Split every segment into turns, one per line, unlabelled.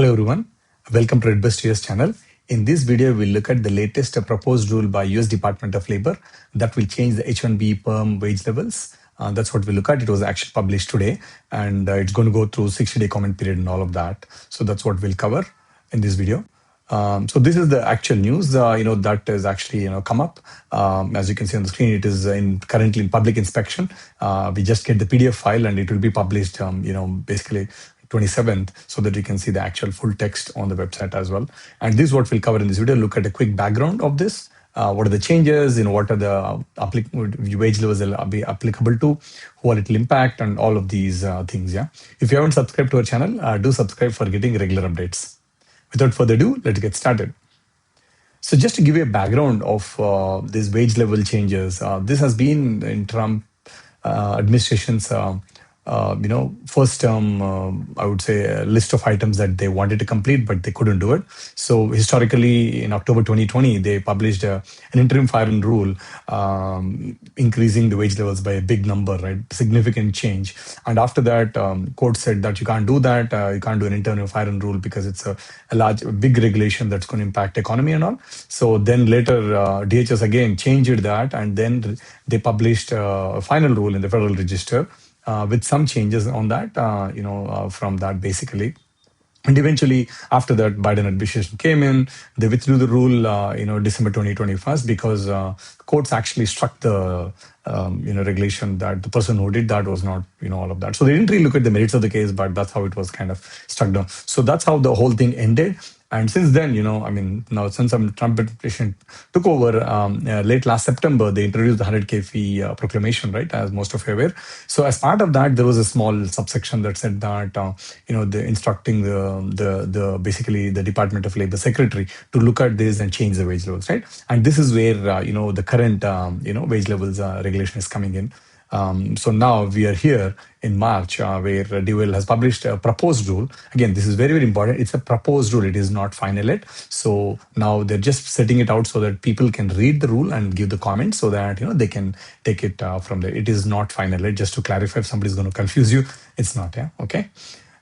Hello everyone, welcome to Redbust US channel. In this video, we'll look at the latest proposed rule by US Department of Labor that will change the H1B PERM wage levels. That's what we look at. It was actually published today, and it's going to go through 60-day comment period and all of that. So that's what we'll cover in this video. So this is the actual news, that is actually, come up. As you can see on the screen, it is currently in public inspection. We just get the PDF file and it will be published, basically 27th, so that you can see the actual full text on the website as well. And this is what we'll cover in this video. Look at a quick background of this. What are the changes? What are the wage levels that will be applicable to? Who it will impact, and all of these things. Yeah. If you haven't subscribed to our channel, do subscribe for getting regular updates. Without further ado, let's get started. So just to give you a background of these wage level changes, this has been in Trump administration's first term, I would say, a list of items that they wanted to complete, but they couldn't do it. So historically, in October 2020, they published an interim firing rule, increasing the wage levels by a big number, right? Significant change. And after that, court said that you can't do that. You can't do an interim firing rule because it's a big regulation that's going to impact economy and all. So then later, DHS again changed that, and then they published a final rule in the Federal Register. With some changes on that, from that basically. And eventually, after that, Biden administration came in. They withdrew the rule, December 2021, because courts actually struck the, regulation that the person who did that was not, all of that. So they didn't really look at the merits of the case, but that's how it was kind of struck down. So that's how the whole thing ended. And since then, now since Trump administration took over late last September, they introduced the 100K fee proclamation, right? As most of you are aware. So as part of that, there was a small subsection that said that, the instructing basically the Department of Labor secretary to look at this and change the wage levels, right? And this is where, the current, wage levels regulation is coming in. So now we are here in March, where DOL has published a proposed rule. Again, this is very, very important. It's a proposed rule. It is not final yet. So now they're just setting it out so that people can read the rule and give the comments so that, they can take it from there. It is not final yet. Just to clarify, if somebody's going to confuse you, it's not, yeah? Okay.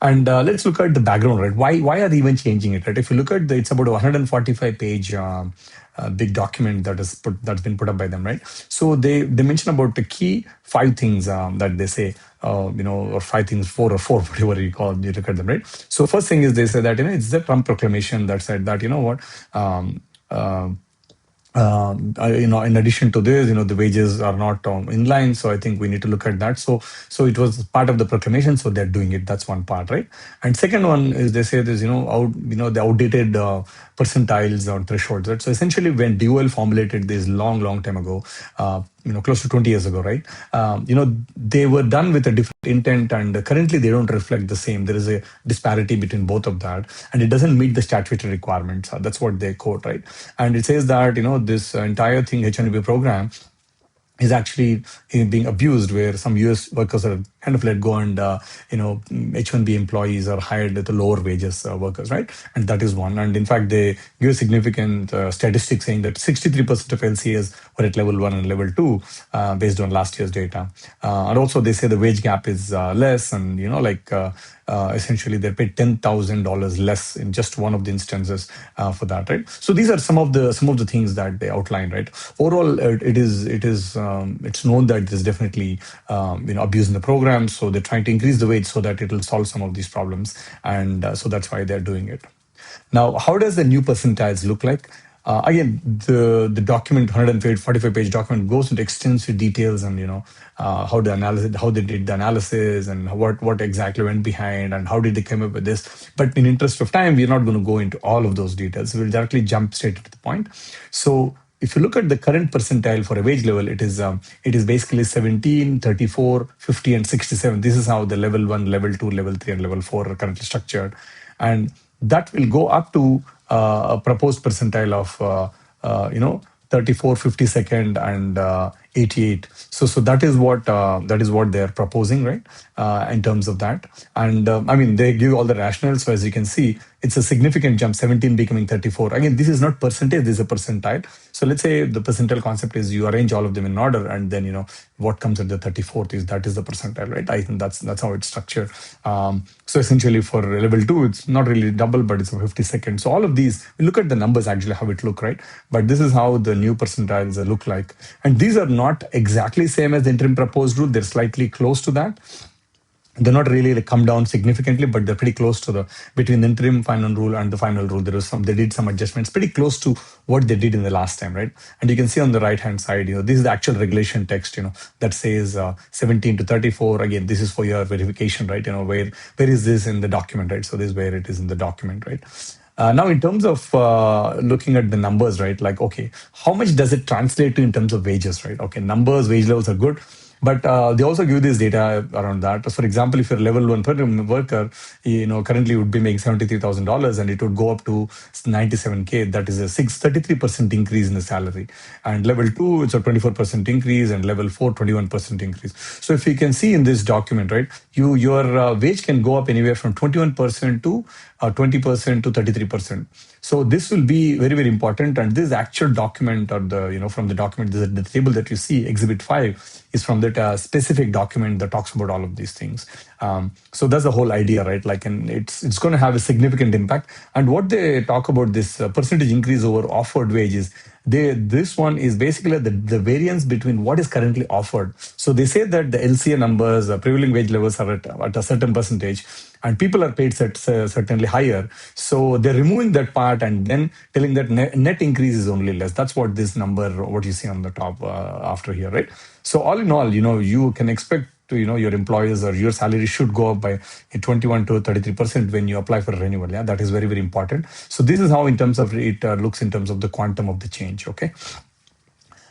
And let's look at the background, right? Why are they even changing it, right? If you look at it's about a 145-page big document that's been put up by them, right? So they mention about the key 5 things that they say, or 5 things, 4 or 4, whatever you look at them, right? So first thing is they say that, it's the Trump proclamation that said that, in addition to this, the wages are not in line. So I think we need to look at that. So it was part of the proclamation. So they're doing it. That's one part, right? And second one is they say there's, the outdated percentiles or thresholds, right? So essentially when DOL formulated this long time ago, close to 20 years ago, right? They were done with a different intent, and currently they don't reflect the same. There is a disparity between both of that, and it doesn't meet the statutory requirements. That's what they quote, right? And it says that, this entire thing, H1B program, is actually being abused, where some US workers are kind of let go, and H1B employees are hired at the lower wages workers, right? And that is one. And in fact, they give significant statistics saying that 63% of LCAs were at level 1 and level 2 based on last year's data. And also they say the wage gap is less, and essentially they paid $10,000 less in just one of the instances for that, right? So these are some of the things that they outline, right? Overall, it's known that there's definitely abuse in the program. So they're trying to increase the wage so that it will solve some of these problems, and so that's why they're doing it. Now, how does the new percentiles look like? Again, the document, 145-page document, goes into extensive details and how they did the analysis, and what exactly went behind, and how did they come up with this. But in interest of time, we're not going to go into all of those details. We'll directly jump straight to the point. So if you look at the current percentile for a wage level, it is basically 17, 34, 50, and 67. This is how the level 1, level 2, level 3, and level 4 are currently structured, and that will go up to a proposed percentile of 34, 52nd, and 88. So that is what they're proposing, right? In terms of that, and I mean they give all the rationales. So as you can see, it's a significant jump, 17 becoming 34. Again, this is not percentage; this is a percentile. So let's say the percentile concept is you arrange all of them in order, and then what comes at the 34th is that is the percentile, right? I think that's how it's structured. So essentially for level 2, it's not really double, but it's a 52nd. So all of these, we look at the numbers actually how it look, right? But this is how the new percentiles look like, and these are not exactly same as the interim proposed rule. They're slightly close to that. They're not really like come down significantly, but they're pretty close to the between the interim final rule and the final rule. There was some they did some adjustments, pretty close to what they did in the last time, right? And you can see on the right hand side, this is the actual regulation text, that says 17 to 34. Again, this is for your verification, right? Where is this in the document, right? So this is where it is in the document, right? Now, in terms of looking at the numbers, right? Like, okay, how much does it translate to in terms of wages, right? Okay, numbers, wage levels are good, but they also give this data around that. For example, if you're a level 1 worker, currently would be making $73,000 and it would go up to 97K. That is a 33% increase in the salary. And level 2, it's a 24% increase, and level 4, 21% increase. So if you can see in this document, right, your wage can go up anywhere from 21% to 20% to 33%. So this will be very, very important. And this actual document, or from the document, the table that you see, Exhibit 5, is from that specific document that talks about all of these things. So that's the whole idea, right? Like, and it's going to have a significant impact. And what they talk about this percentage increase over offered wages, this one is basically the variance between what is currently offered. So they say that the LCA numbers, prevailing wage levels are at a certain percentage, and people are paid certainly higher. So they're removing that part and then telling that net increase is only less. That's what this number, what you see on the top after here, right? So all in all, you can expect your employers or your salary should go up by 21 to 33% when you apply for a renewal. Yeah, that is very, very important. So this is how in terms of it looks in terms of the quantum of the change. Okay.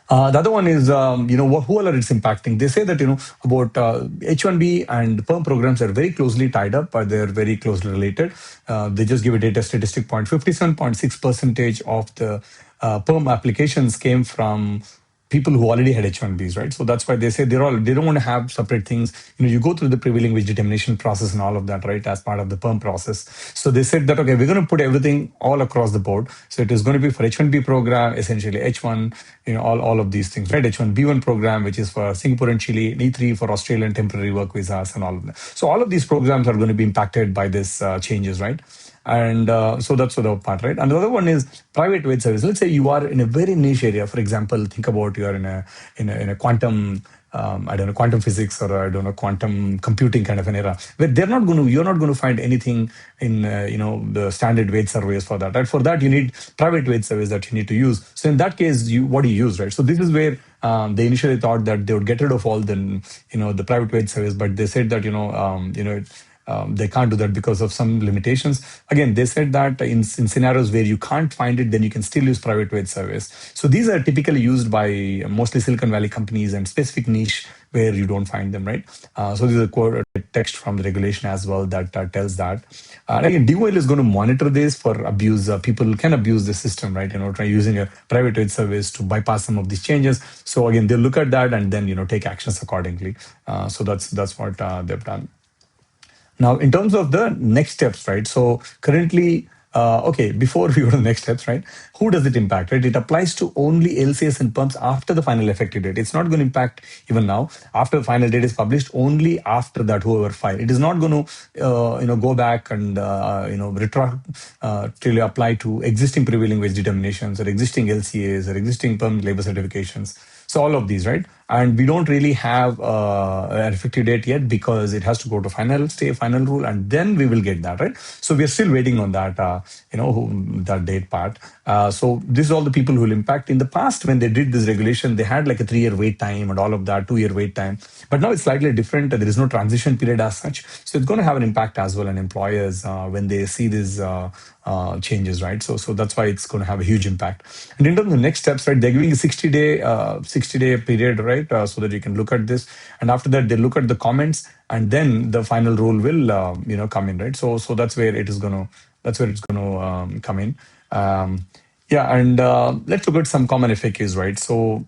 The other one is, who all are it's impacting? They say that, about H1B and PERM programs are very closely tied up, but they're very closely related. They just give a data statistic point. 57.6% of the PERM applications came from people who already had H1Bs, right? So that's why they say they don't want to have separate things. You go through the prevailing wage determination process and all of that, right, as part of the PERM process. So they said that, okay, we're going to put everything all across the board. So it is going to be for H1B program, essentially H1, all of these things, right? H1B1 program, which is for Singapore and Chile, and E3 for Australian temporary work visas and all of that. So all of these programs are going to be impacted by this changes, right? And so that's the part, right? And the other one is private wage service. Let's say you are in a very niche area. For example, think about you are in a quantum, I don't know, quantum physics, or I don't know, quantum computing kind of an era where you're not going to find anything in the standard wage surveys for that, right? For that you need private wage service that you need to use. So in that case, what do you use, right? So this is where they initially thought that they would get rid of all the private wage service, but they said that they can't do that because of some limitations. Again, they said that in scenarios where you can't find it, then you can still use private wage service. So these are typically used by mostly Silicon Valley companies and specific niche where you don't find them, right? So this is a quote, a text from the regulation as well that tells that. And again, DOL is going to monitor this for abuse. People can abuse the system, right? Try using a private wage service to bypass some of these changes. So again, they'll look at that and then take actions accordingly. So that's what they've done. Now, in terms of the next steps, right? So currently, okay, before we go to the next steps, right? Who does it impact, right? It applies to only LCS and PERMs after the final effective date. It's not going to impact even now. After the final date is published, only after that, whoever filed. It is not going to, go back and, retroactively apply to existing prevailing wage determinations or existing LCAs or existing PERM labor certifications. So all of these, right? And we don't really have an effective date yet because it has to go to final rule, and then we will get that, right? So we are still waiting on that, that date part. So this is all the people who will impact. In the past, when they did this regulation, they had like a 3-year wait time and all of that, 2-year wait time. But now it's slightly different. There is no transition period as such. So it's going to have an impact as well on employers when they see these changes, right? So that's why it's going to have a huge impact. And in terms of the next steps, right, they're giving a 60-day period, right? So that you can look at this, and after that they look at the comments, and then the final rule will come in, right? So that's where it's going to come in. Yeah, and let's look at some common FAQs, right? So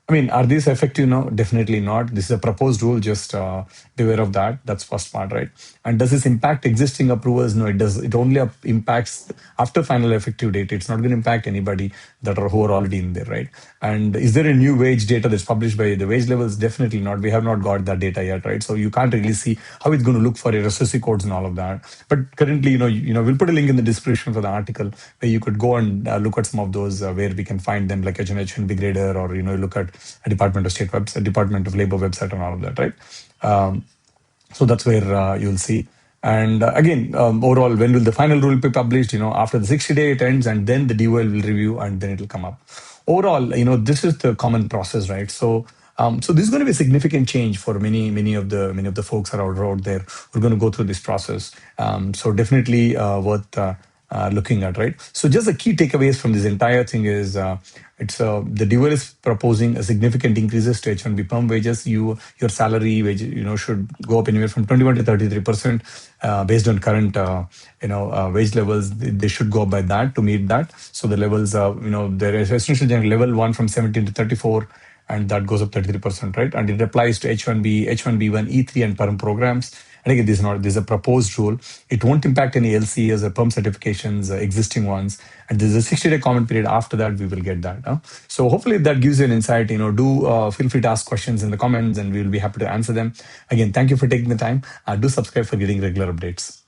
I mean, are these effective now? Definitely not. This is a proposed rule. Just be aware of that. That's first part, right? And does this impact existing approvers? No, it does. It only impacts after final effective date. It's not going to impact anybody who are already in there, right? And is there a new wage data that's published by the wage levels? Definitely not. We have not got that data yet, right? So you can't really see how it's going to look for your SSC codes and all of that. But currently, we'll put a link in the description for the article where you could go and look at some of those where we can find them, like H1B grader, or look at a Department of State website, Department of Labor website, and all of that, right? Um, so that's where you'll see. And again, overall, when will the final rule be published? After the 60-day it ends, and then the DOL will review, and then it will come up. Overall, this is the common process, right? So this is going to be a significant change for many of the folks out there who are going to go through this process. So definitely worth looking at, right? So just the key takeaways from this entire thing is it's the DOL is proposing a significant increases to H1B perm wages. Your salary wage should go up anywhere from 21 to 33% based on current wage levels. They should go up by that to meet that. So the levels there is essential general level 1 from 17 to 34, and that goes up 33%, right? And it applies to H1B, H1B1, E3, and PERM programs. And again, this is a proposed rule. It won't impact any LCAs or PERM certifications, existing ones. And there's a 60-day comment period. After that, we will get that. So hopefully that gives you an insight. Do feel free to ask questions in the comments, and we will be happy to answer them. Again, thank you for taking the time. Do subscribe for getting regular updates.